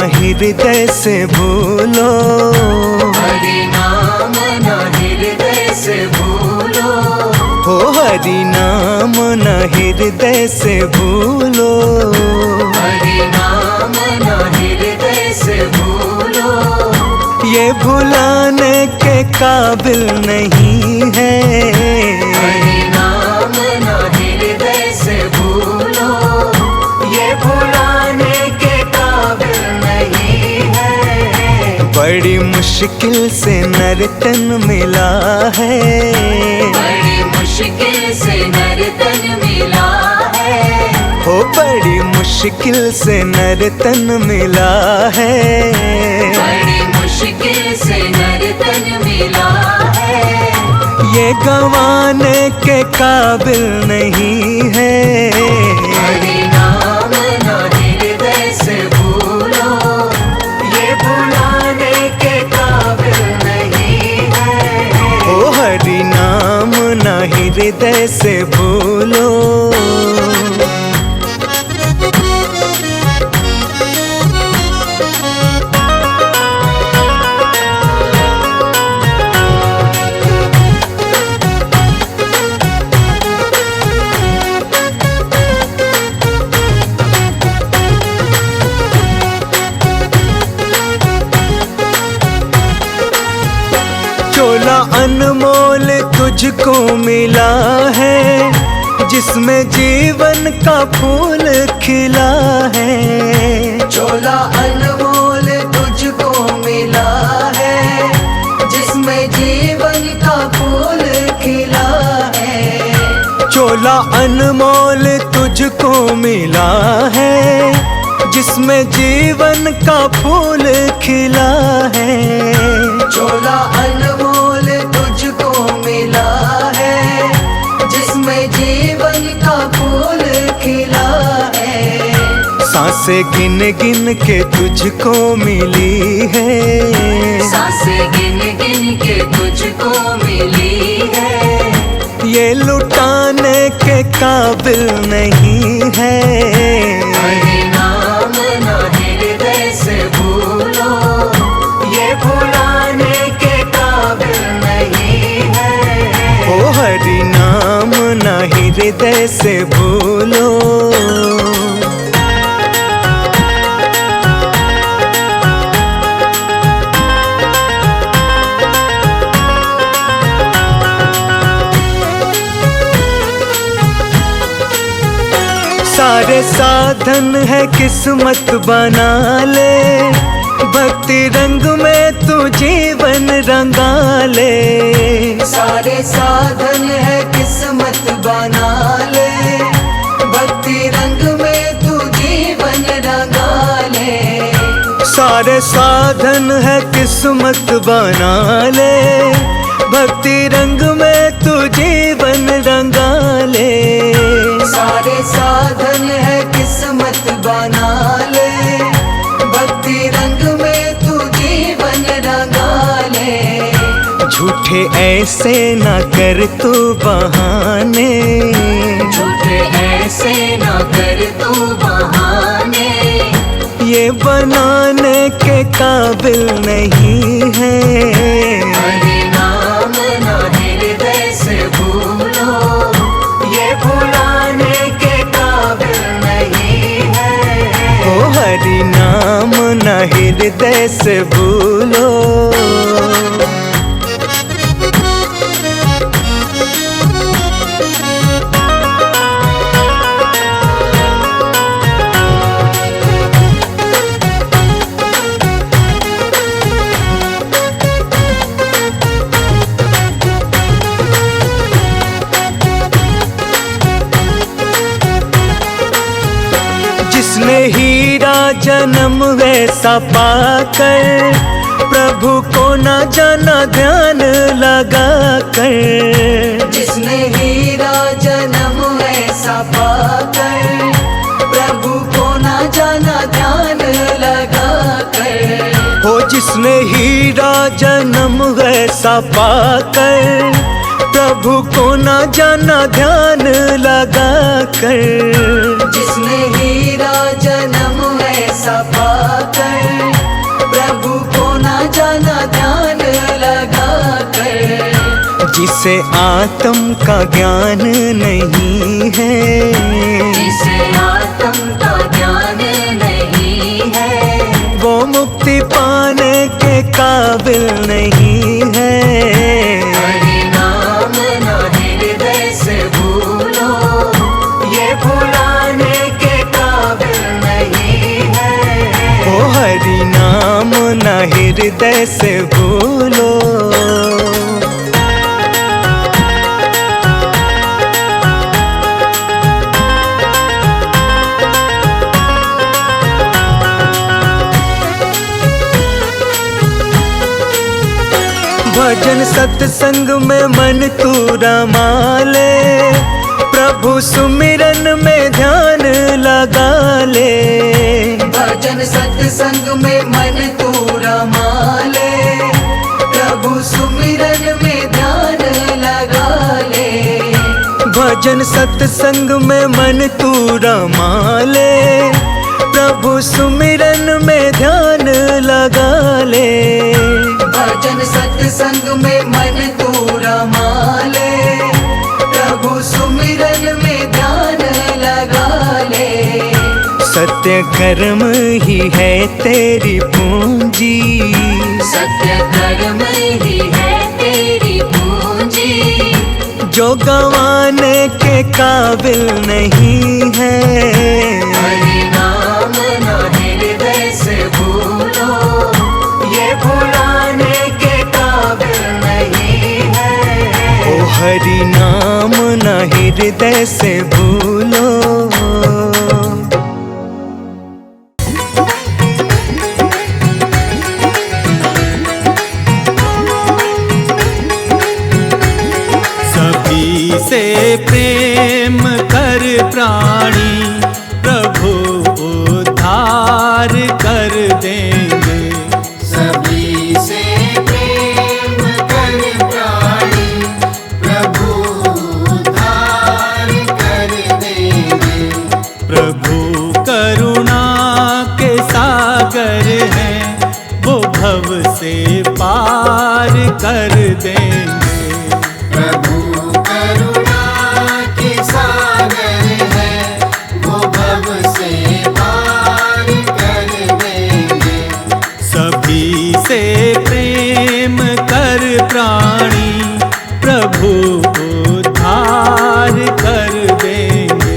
हृदय से भूलो, हरि नाम न हृदय से भूलो, हो हरि नाम न हृदय से भूलो, हरि नाम न हृदय से भूलो। ये भुलाने के काबिल नहीं है, हरि नाम न हृदय से भूलो, ये भुलाने के काबिल नहीं है। बड़ी मुश्किल से नर्तन मिला है, बड़ी मुश्किल से नर्तन मिला है, हो बड़ी मुश्किल से नर्तन मिला है, बड़ी मुश्किल से नर्तन मिला है। ये गंवाने के काबिल नहीं है। हरि नाम न हृदय से भूलो, ये भुलाने के काबिल नहीं है। ओ हरि नाम न हृदय से भूलो। चोला अनमोल तुझको मिला है, जिसमें जीवन का फूल खिला है। चोला अनमोल तुझको मिला है, जिसमें जीवन का फूल खिला है। चोला अनमोल तुझको मिला है, जिसमें जीवन का फूल खिला है। चोला अनमोल तुझको मिला है, जिसमें जीवन का फूल खिला है। सांसें गिन गिन के तुझको मिली है, सांसें गिन गिन के तुझको मिली है। ये लुटाने के काबिल नहीं है। हरि नाम न हृदय से भूलो, ये भुलाने के काबिल नहीं है। ओ हरि नाम न हृदय से भूलो। सारे साधन है किस्मत बना ले, भक्ति रंग में तू जीवन रंगा ले। सारे साधन है किस्मत बना ले, भक्ति रंग में तू जीवन रंगा ले। सारे साधन है किस्मत बना ले, भक्ति रंग में तू जीवन रंगा ले। सारे साधन है किस्मत बना ले, भक्ति रंग में तू जीवन रंगा ले। झूठे ऐसे ना कर तू बहाने, झूठे ऐसे ना कर तू बहाने। ये बनाने के काबिल नहीं है। हरि नाम न हृदय से भूलो, ये भुलाने के काबिल नहीं है। ओ हरि नाम न हृदय से भूलो। जिसने हीरा जन्म वैसा पाकर, प्रभु को ना जाना ध्यान लगा कर। जिसने हीरा जन्म ऐसा पाकर, प्रभु को ना जाना ध्यान लगा कर। हो जिसने हीरा जन्म वैसा पाकर, प्रभु को ना जाना ध्यान लगा कर। जिसने हीरा जन्म ऐसा पाकर, इसे आत्म का ज्ञान नहीं है, इसे आत्म का ज्ञान नहीं है। वो मुक्ति पाने के काबिल नहीं है। हरि नाम ना हृदय से भूलो, ये भुलाने के काबिल नहीं है। ओ हरि नाम ना हृदय से भूलो। भजन सत्संग में मन तू रमा ले, प्रभु सुमिरन में ध्यान लगा ले। भजन सत्संग में मन तू रमा ले, प्रभु सुमिरन में ध्यान लगा ले। भजन सत्संग में मन तू रमा ले, प्रभु सुमिरन में ध्यान लगा ले। भजन सत्संग में मन तू रमा ले, प्रभु सुमिरन में ध्यान लगा ले। सत्य कर्म ही है तेरी पूंजी, सत्य कर्म ही है तेरी पूंजी। जो गंवाने के काबिल नहीं है। हरि नाम ना हृदय से भूलो, ये भुलाने के काबिल नहीं है। ओ हरि नाम ना हृदय से भूलो। सभी से प्रेम कर प्राणी, प्रभु उद्धार कर देंगे। सभी से प्रेम कर प्राणी, प्रभु उद्धार कर देंगे। प्रभु करुणा के सागर हैं, वो भव से पार कर देंगे। प्रभु करुणा के सागर है, वो भव से पार कर देंगे। सभी से प्रेम कर प्राणी, प्रभु उद्धार कर देंगे।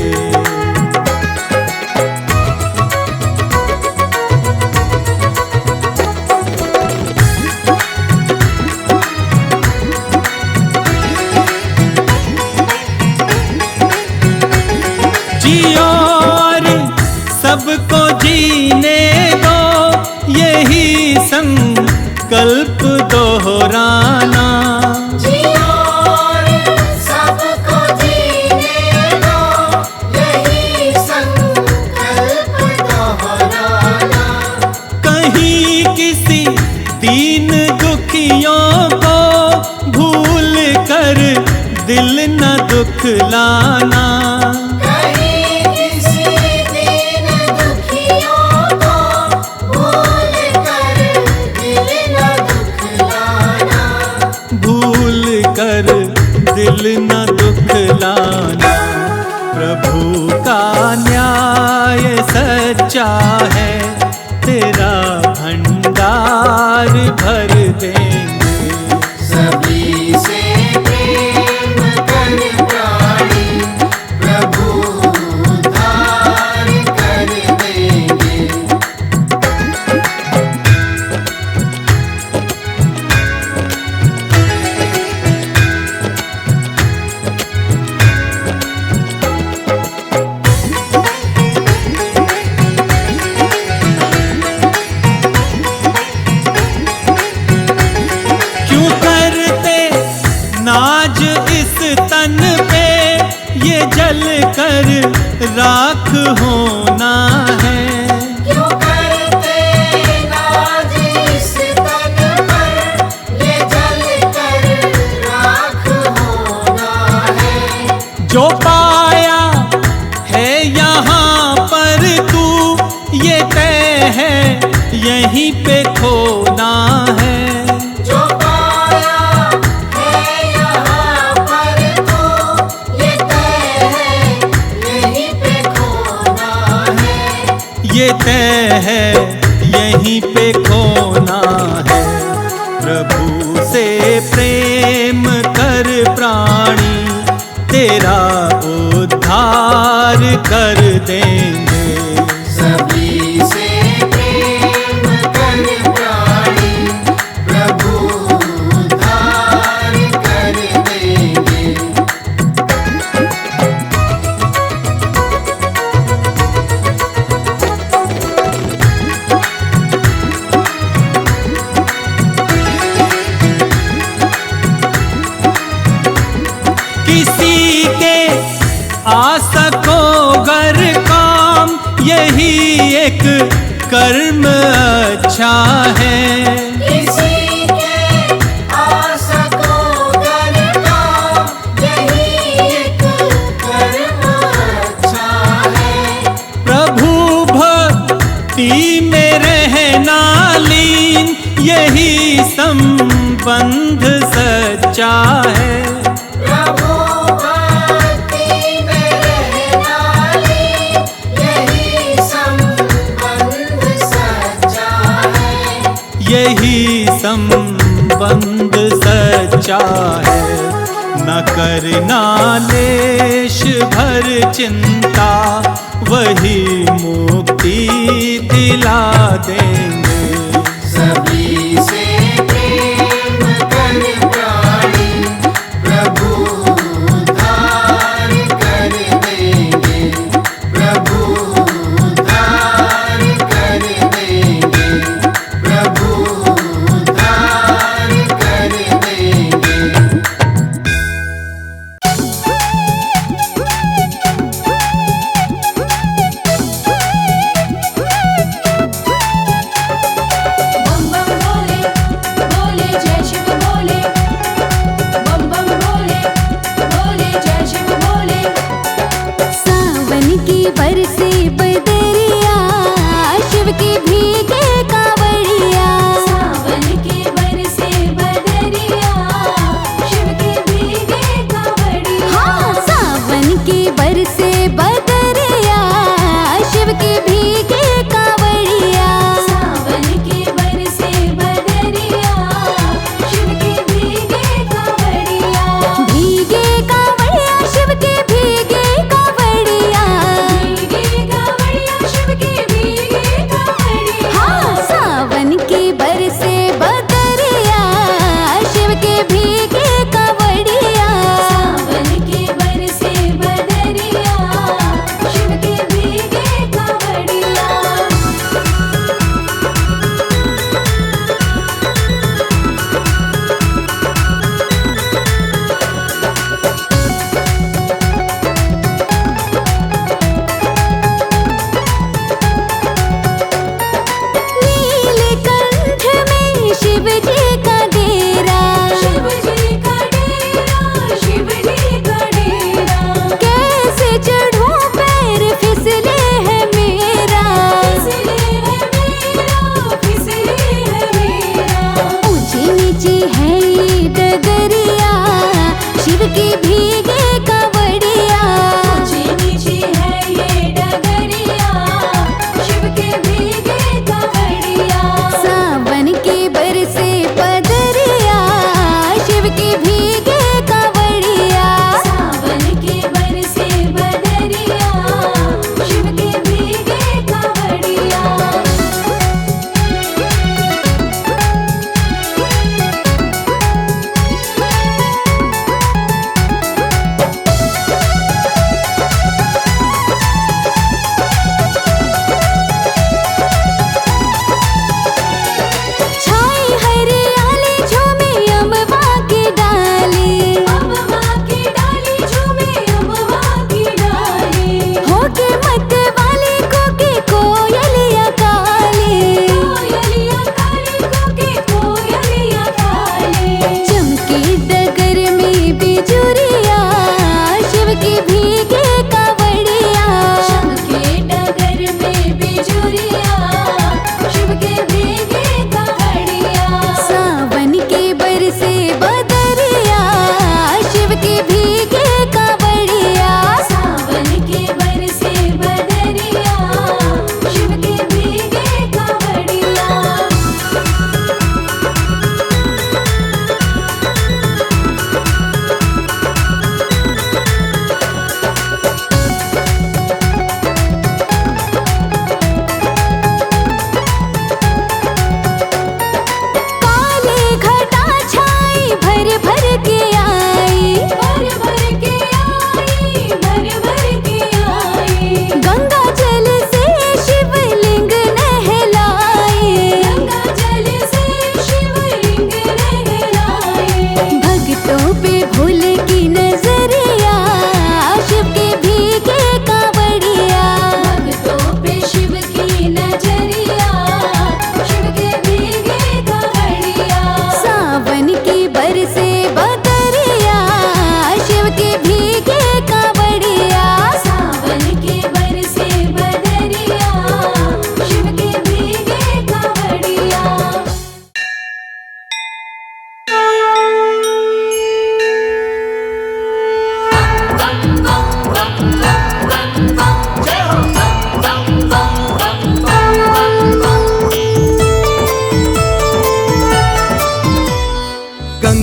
जियो और सबको जीने दो, यही संकल्प दोहराना। जियो और सबको जीने दो, यही संकल्प दोहराना। कहीं किसी दीन दुखियों को भूल कर दिल न दुखलाना। कहीं किसी दीन दुखियों को भूल कर दिल न दुखलाना। भूल कर दिल न दुखलाना। प्रभु का न्याय सच्चा है, तेरा भंडार भर देंगे। सभी से प्रेम कर प्राणी, प्रभु उद्धार कर देंगे। क्यों करते नाज इस तन पे, ये जल कर राख होना है। क्यों करते नाज इस तन पर, ये जल कर राख होना है। जो पाया है यहाँ पर तू, ये तय है यहीं पे खोना है। जो पाया है यहाँ ये तय है यहीं पे खोना है। प्रभु से प्रेम कर प्राणी, तेरा उद्धार कर देंगे। सभी से प्रेम कर प्राणी, प्रभु उद्धार कर देंगे। किसी के आशा को गर काम, यही एक कर्म अच्छा है। किसी के आशा को गर काम, यही एक कर्म अच्छा है। प्रभु भक्ति में रहना लीन, यही संबंध सच्चा है। प्रभु भक्ति में रहना लीन, यही संबंध सच्चा है। यही संबंध सच्चा है। न करना लेश भर चिंता, वही मुक्ति दिला देंगे। सभी से प्रेम कर प्राणी, प्रभु उद्धार कर देंगे। प्रभु उद्धार कर देंगे। प्रभु उद्धार कर देंगे।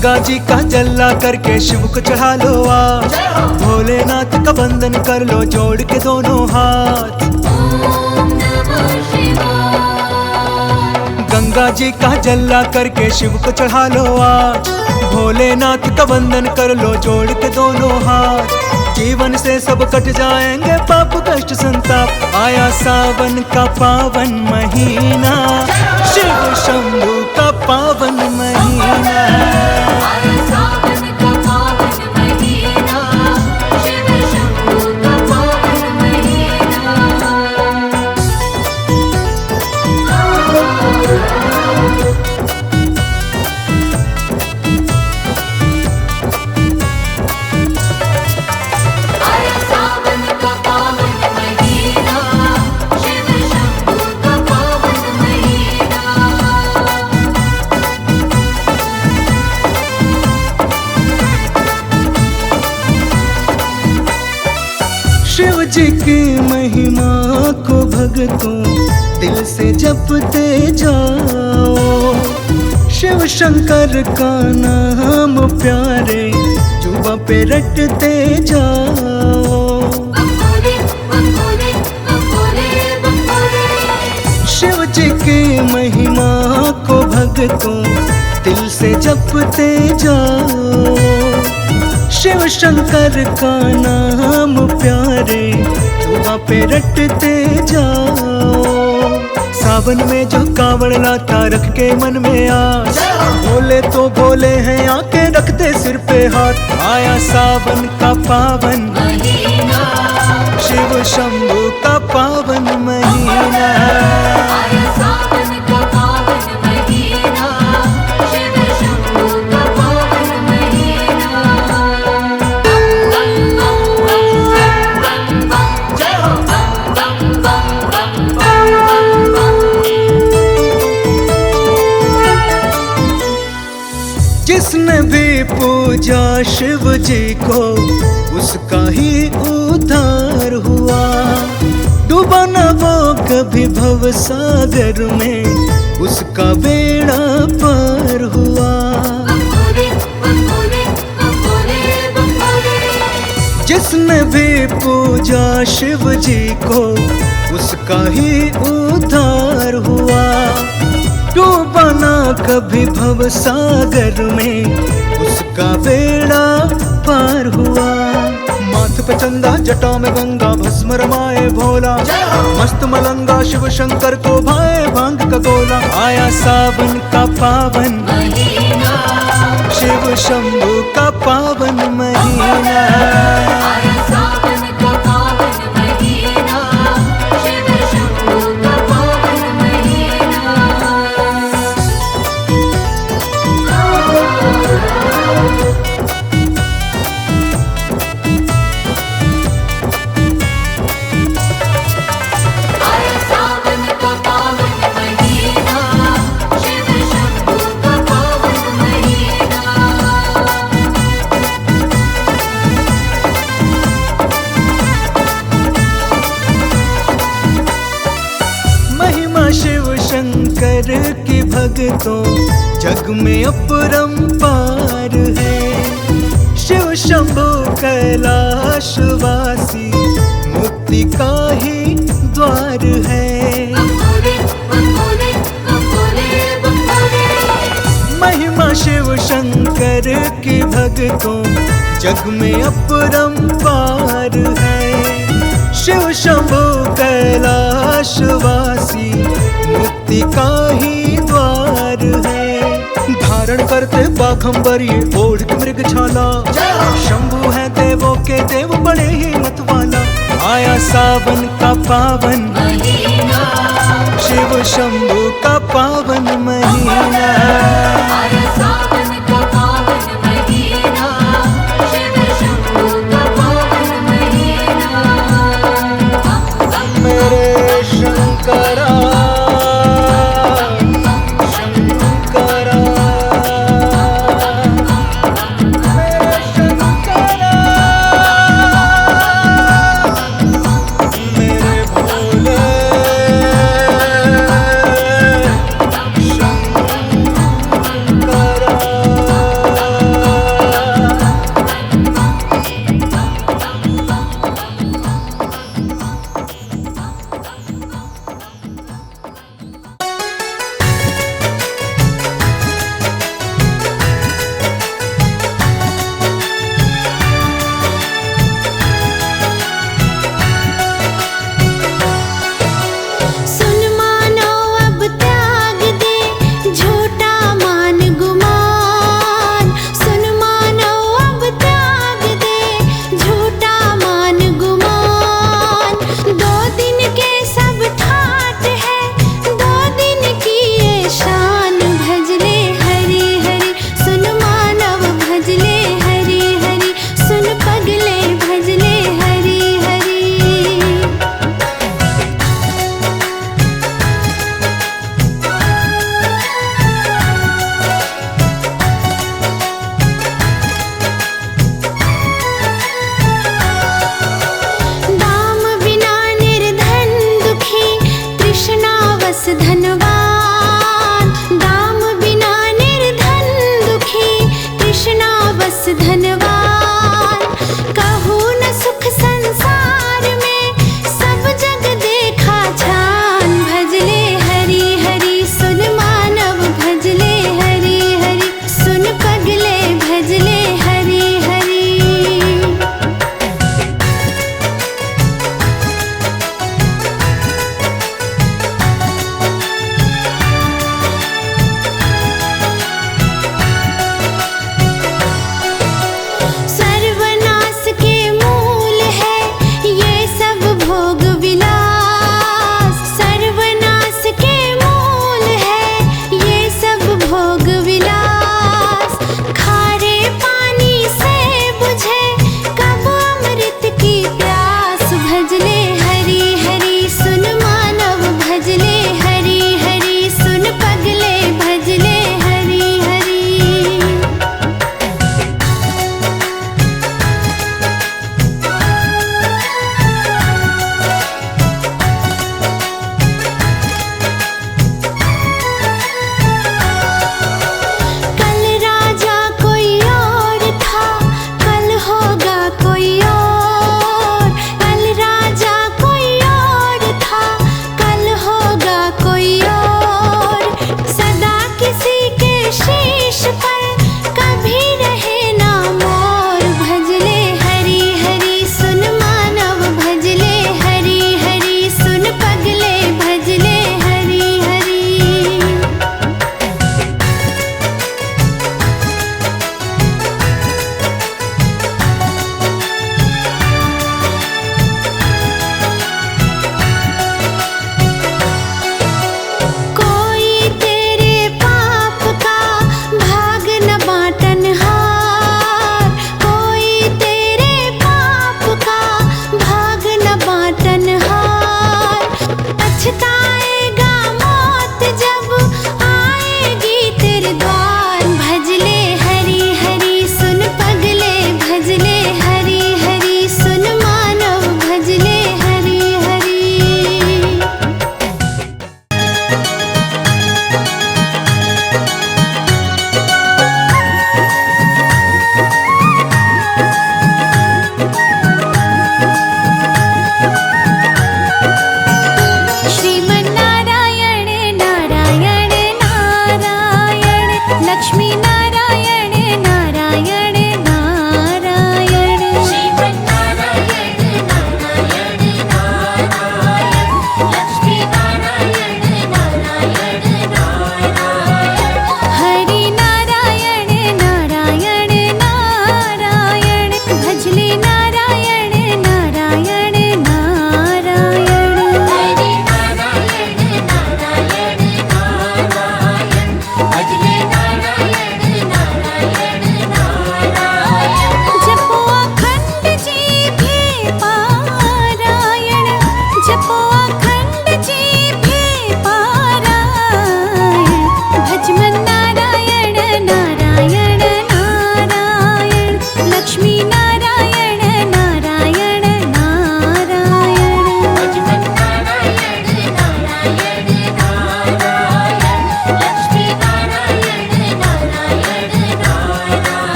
गंगा जी का जल्ला करके शिव को चढ़ा लो आज, भोलेनाथ का वंदन कर लो जोड़ के दोनों हाथ। गंगा जी का जल्ला करके शिव को चढ़ा लो आज, भोलेनाथ का वंदन कर लो जोड़ के दोनों हाथ। जीवन से सब कट जाएंगे पाप कष्ट संताप, आया सावन का पावन महीना, शिव शंभू का पावन महीना। शिव जी की महिमा को भक्तों दिल से जपते जाओ, शिव शंकर का नाम प्यारे जुबां पे रटते जाओ। शिव जी की महिमा को भक्तों दिल से जपते जाओ, शिव शंकर का नाम प्यारे जुबां पे रटते जाओ। सावन में जो कांवड़ लाता रख के मन में आस, बोले तो बोले हैं आके रखते सिर पे हाथ। आया सावन का पावन महीना, शिव शंभू का पावन महीना। जिसने भी पूजा शिव जी को उसका ही उद्धार हुआ, डूबा न वो कभी भव सागर में, उसका बेड़ा पार हुआ। जिसने भी पूजा शिव जी को उसका ही उद्धार हुआ, डूबा ना कभी भव सागर में, उसका बेड़ा पार हुआ। माथ पे चंदा जटा में गंगा भस्म रमाए भोला, मस्त मलंगा शिव शंकर को भाए भांग का गोला। आया सावन का पावन महीना, शिव शंभू का पावन महीना। शिव शंकर की भक्तों जग में अपरंपार है, शिव शंभू कैलाशवासी मुक्ति का ही द्वार है। महिमा शिव शंकर की भक्तों जग में अपरंपार है, शिव शंभू कैलाशवासी मुक्ति का ही द्वार है। धारण करते बाघंबर ये ओढ़ के मृग छाला, शंभू है देवों के देव बड़े ही मत वाला। आया सावन का पावन महीना, शिव शंभू का पावन महीना। मेरे शंकरा शंकरा, मेरे शंकरा, मेरे भोले शंकरा।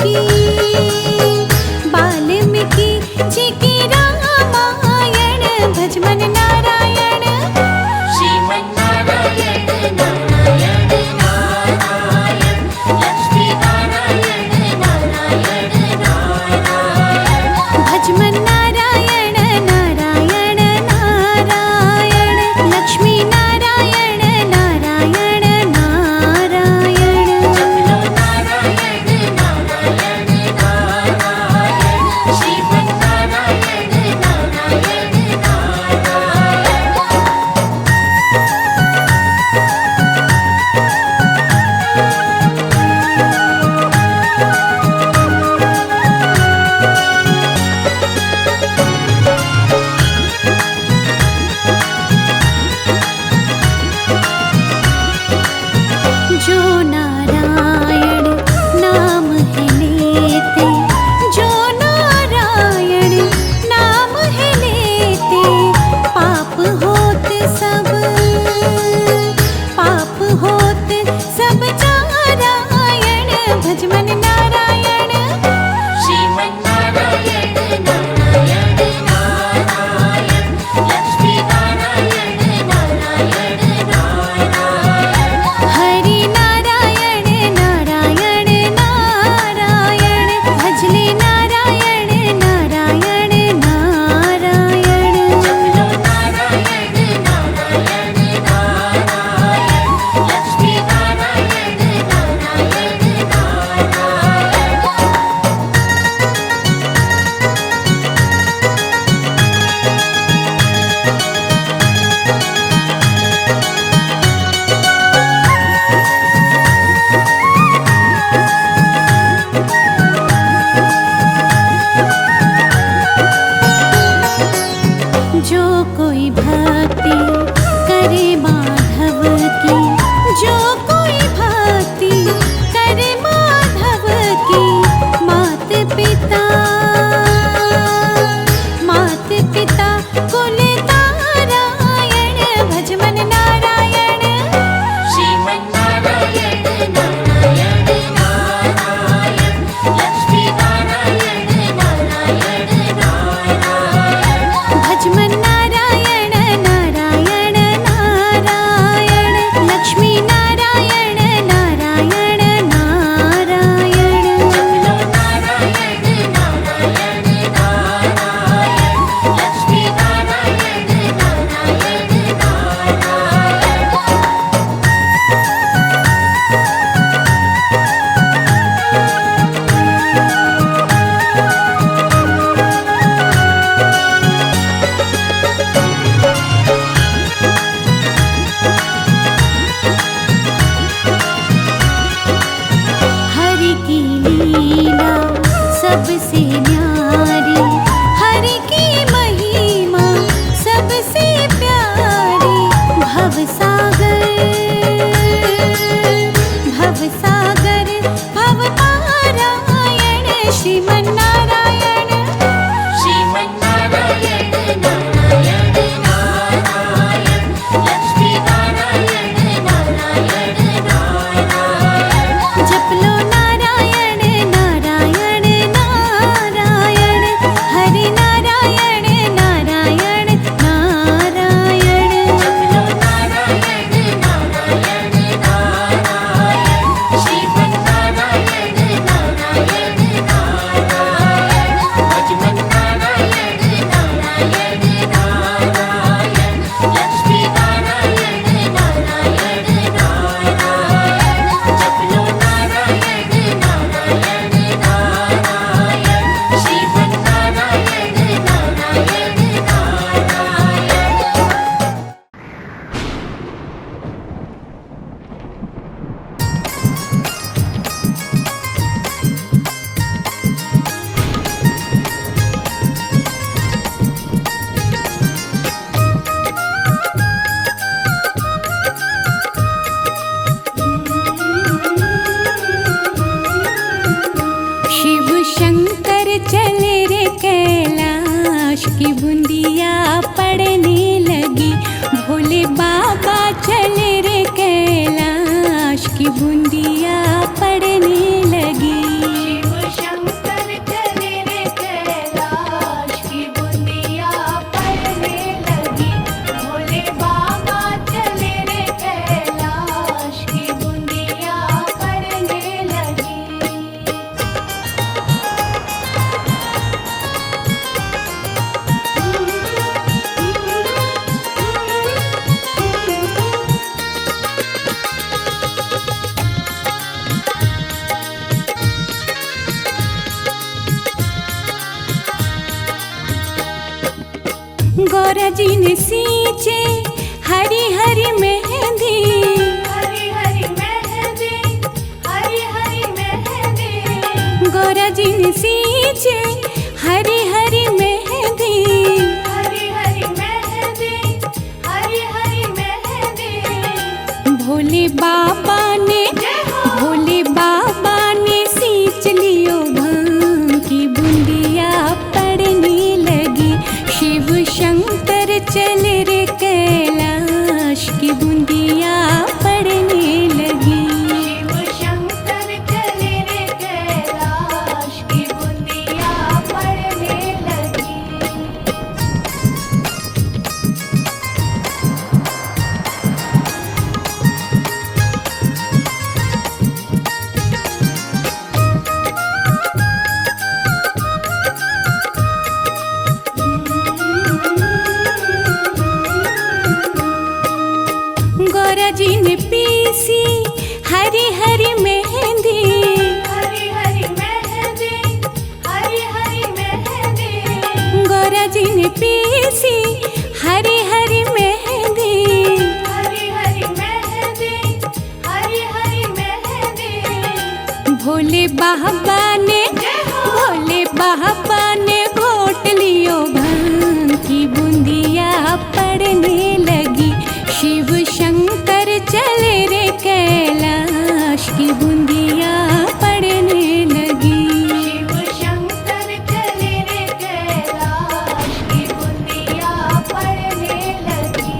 की वाल्मीकि जी की रामायण भज मन नारायण श्रीमन नारायण नारायण नारायण लक्ष्मी नारायण नारायण नारायण भज मन नारायण नारायण नारायण लक्ष्मी नारायण नारायण नारायण जपलो नारायण नारायण नारायण श्रीमन नारायण नारायण नारायण जो नारायण नाम है लेते जो नारायण नाम है लेते पाप होत सब नारायण भज मन नारायण श्रीमन नारायण नारायण नारायण लक्ष्मी नारायण नारायण नारायण हरि नारायण नारायण नारायण भजले नारायण नारायण नारायण जपलो नारायण नारायण नारायण लक्ष्मी नारायण नारायण नारायण जो कोई भक्ति करे माधव की जो कोई भक्ति करे माधव की मात पिता कुल तारायण भज मन नारायण श्रीमन नारायण नारायण नारायण लक्ष्मी नारायण नारायण नारायण भज मन नारायण नारायण नारायण लक्ष्मी नारायण नारायण नारायण जपलो नारायण नारायण नारायण लक्ष्मी नारायण नारायण नारायण हरि की लीला सबसे न्यारी हरि की महिमा सबसे प्यारी भवसागर भव पारायण श्रीमन नारायण श्रीमन नारायण नारायण नारायण लक्ष्मी नारायण नारायण नारायण जपलो नारायण नारायण नारायण हरि नारायण नारायण नारायण जपलो नारायण नारायण नारायण श्रीमन नारायण नारायण नारायण भजमन नारायण नारायण नारायण लक्ष्मी नारायण नारायण नारायण जपलो नारायण नारायण नारायण श्रीमन नारायण नारायण नारायण शिव शंकर चले रे कैलाश की बूंदिया पड़ने लगी भोले बाबा चले रे कैलाश की बूंदिया पड़ने लगी। गौरा जी ने सींचे हरी हरी मेहंदी, हरी हरी मेहंदी, हरी हरी मेहंदी, गौरा जी ने सींचे हरी हरी मेहंदी, हरी हरी मेहंदी, हरी हरी मेहंदी। भोले बाबा ने सींच लियो भांग की बूंदिया पड़ने लगी। शिव शंकर चले रे कैलाश की बूंदिया पड़ने लगी। शिव शंकर चले रे कैलाश की बूंदिया पड़ने लगी। गौरा जी ने पीसी हरी हरी मेहंदी, हरी हरी मेहंदी, हरी हरी मेहंदी, गौरा जी ने पीसी हरी हरी मेहंदी। हरी हरी मेहंदी, हरी हरी मेहंदी। भोले बाबा ने घोट लियो भांग की बूंदिया पड़ने लगी। शिव शंकर चले रे कैलाश की बूंदिया पड़ने लगी। शिव शंकर चले रे कैलाश की बूंदिया पड़ने लगी।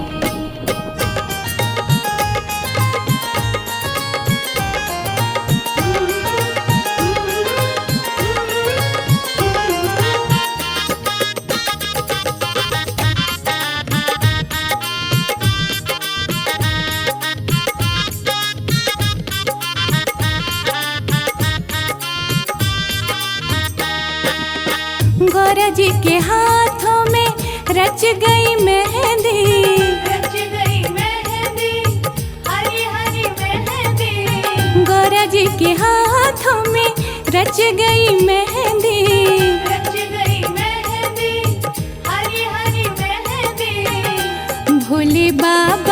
गौरा जी के हाथों में रच गई मेहंदी, रच गई मेहंदी, हरी हरी मेहंदी, गौरा जी के हाथों में रच गई मेहंदी। रच गई मेहंदी, हरी हरी मेहंदी। भोले बाबा